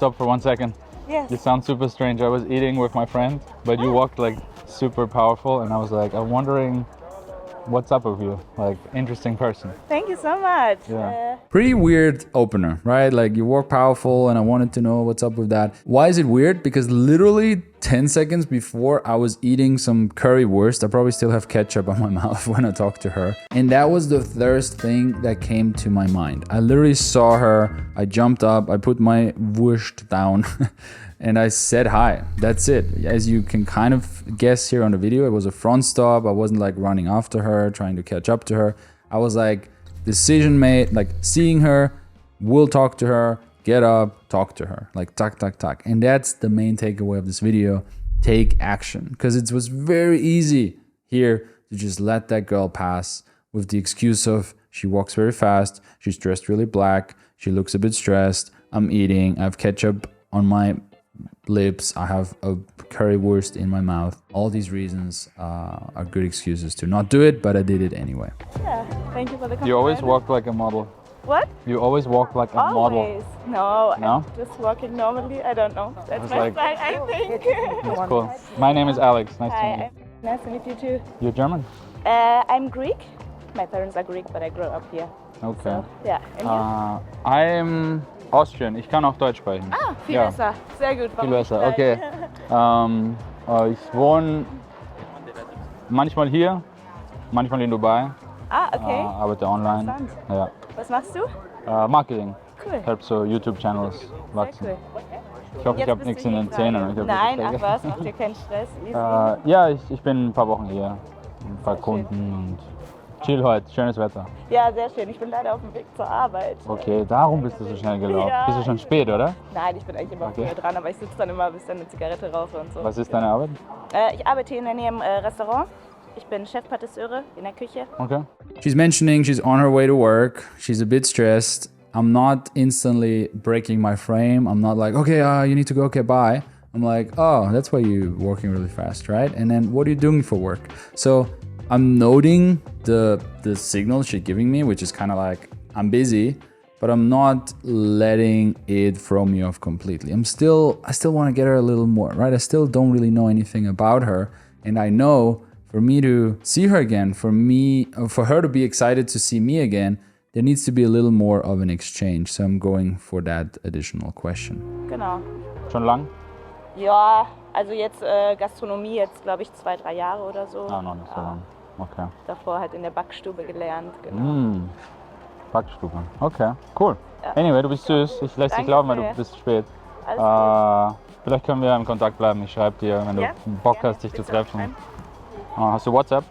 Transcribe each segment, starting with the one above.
stop for 1 second? Yes. You sound super strange. I was eating with my friend, but you walked like super powerful, and I was like, I'm wondering what's up with you. Like, interesting person. Thank you so much. Yeah. Pretty weird opener, right? Like you walk powerful and I wanted to know what's up with that. Why is it weird? Because literally 10 seconds before I was eating some currywurst. I probably still have ketchup on my mouth when I talked to her. And that was the first thing that came to my mind. I literally saw her, I jumped up, I put my wurst down and I said hi. That's it. As you can kind of guess here on the video, it was a front stop. I wasn't like running after her, trying to catch up to her. I was like, decision made, like seeing her, we'll talk to her, get up, talk to her, like tuck, tuck, tuck. And that's the main takeaway of this video. Take action. Because it was very easy here to just let that girl pass with the excuse of she walks very fast, she's dressed really black, she looks a bit stressed, I'm eating, I have ketchup on my lips, I have a currywurst in my mouth. All these reasons are good excuses to not do it, but I did it anyway. Yeah, thank you for the compliment. You always walk like a model. What? You always walk like a model. Always. No, No? I'm just walking normally. I don't know. That's was my like- style, I think. That's cool. My name is Alex. Nice to meet Hi, nice to meet you too. you. You're German? I'm Greek. My parents are Greek, but I grew up here. Okay. So, yeah. And you? I'm Austrian. Ich kann auch Deutsch sprechen. Ah, viel ja. besser. Sehr gut. Viel besser, okay. Ich wohne manchmal hier, manchmal in Dubai. Ah, okay. Arbeite online. Interessant. Ja. Was machst du? Marketing. Cool. Help so YouTube-Channels Sehr wachsen. cool. Ich hoffe, ich Jetzt habe bist nichts du in hier den gerade. Zähnen. Ich hab Nein, richtig ach was, mach dir keinen Stress. Easy. Ja, ich bin ein paar Wochen hier. Ein paar Kunden und chill heute. Schönes Wetter. Ja, sehr schön. Ich bin leider auf dem Weg zur Arbeit. Okay, darum bist du so schnell gelaufen. Ja. Bist du schon spät, oder? Nein, ich bin eigentlich immer Okay. früher dran, aber ich sitze dann immer, bis dann eine Zigarette rauche und so. Was ist deine Arbeit? Ich arbeite hier in der Nähe im Restaurant. Ich bin Chefpatisseure in der Küche. Okay. She's mentioning she's on her way to work. She's a bit stressed. I'm not instantly breaking my frame. I'm not like, okay, you need to go, okay, bye. I'm like, oh, that's why you're working really fast, right? And then what are you doing for work? So I'm noting the signal she's giving me, which is kind of like, I'm busy, but I'm not letting it throw me off completely. I still want to get her a little more, right? I still don't really know anything about her. And I know for me to see her again, for her to be excited to see me again, there needs to be a little more of an exchange. So I'm going for that additional question. Genau. Schon lang? Ja, also jetzt Gastronomie, jetzt glaube ich 2-3 Jahre oder so. Noch nicht so lang. Okay. Davor halt in der Backstube gelernt. Genau. Backstube. Okay, cool. Ja. Anyway, du bist süß. Ich lasse dich Danke glauben, weil sehr. du bist spät. Alles Vielleicht können wir im Kontakt bleiben. Ich schreibe dir, wenn du Ja, Bock gerne. hast, dich zu Willst du treffen. schreiben? Hast du WhatsApp?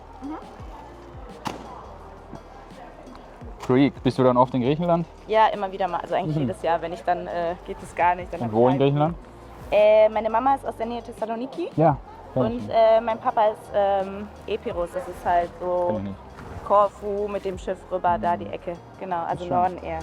Greek. Bist du dann oft in Griechenland? gut. Ja, immer wieder mal. Also eigentlich jedes Jahr. Wenn ich dann, geht es gar nicht. Dann Und hab wo ich in halt- Griechenland? Meine Mama ist aus der Nähe Thessaloniki. Ja. kenn ich Und nicht. mein Papa ist Epiros. Das ist halt Kenn so ich nicht. Korfu mit dem Schiff rüber, da die Ecke. Genau, also Schön. Norden eher.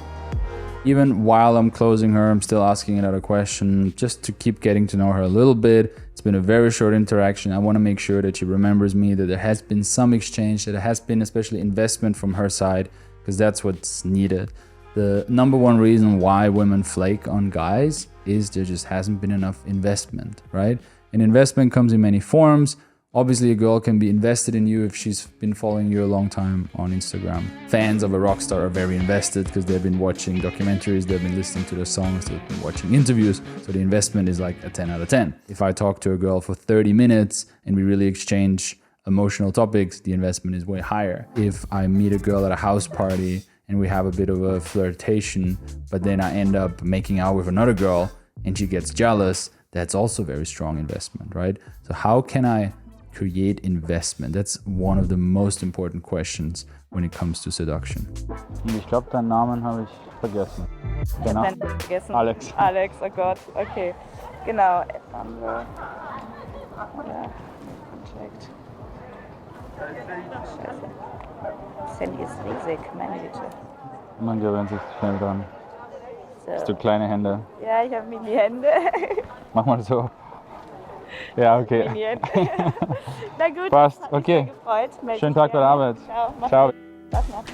Even while I'm closing her, I'm still asking another question just to keep getting to know her a little bit. It's been a very short interaction. I want to make sure that she remembers me, that there has been some exchange, that there has been especially investment from her side, because that's what's needed. The number one reason why women flake on guys is there just hasn't been enough investment, right? And investment comes in many forms. Obviously, a girl can be invested in you if she's been following you a long time on Instagram. Fans of a rock star are very invested because they've been watching documentaries, they've been listening to their songs, they've been watching interviews. So the investment is like a 10 out of 10. If I talk to a girl for 30 minutes and we really exchange emotional topics, the investment is way higher. If I meet a girl at a house party and we have a bit of a flirtation, but then I end up making out with another girl and she gets jealous, that's also very strong investment, right? So how can I create investment? That's one of the most important questions when it comes to seduction. Und ich glaube, deinen Namen habe ich vergessen. Genau. Nein, vergessen. Alex. Alex, oh Gott, okay. Genau. Haben wir. Ja, checkt. Scheiße. Das Handy ist riesig, meine Güte. Man gewöhnt sich schnell dran. Hast du So. kleine Hände? Ja, ich habe Mini-Hände. Mach mal so. Ja, okay. Mini-Hände. Na gut, Passt, hat mich okay. sehr gefreut. Meld Schönen dich Tag bei der gerne. Arbeit. Ciao. Mach's Ciao. gut. Spaß noch.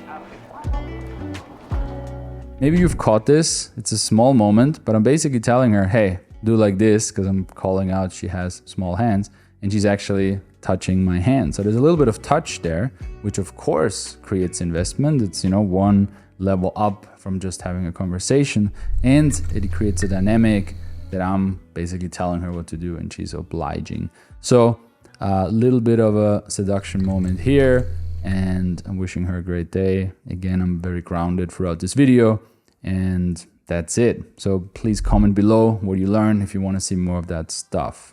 Maybe you've caught this. It's a small moment, but I'm basically telling her, hey, do like this, because I'm calling out she has small hands, and she's actually touching my hand. So there's a little bit of touch there, which of course creates investment. It's, one level up from just having a conversation, and it creates a dynamic that I'm basically telling her what to do and she's obliging. So a little bit of a seduction moment here, and I'm wishing her a great day. Again, I'm very grounded throughout this video, and that's it. So please comment below what you learned if you want to see more of that stuff.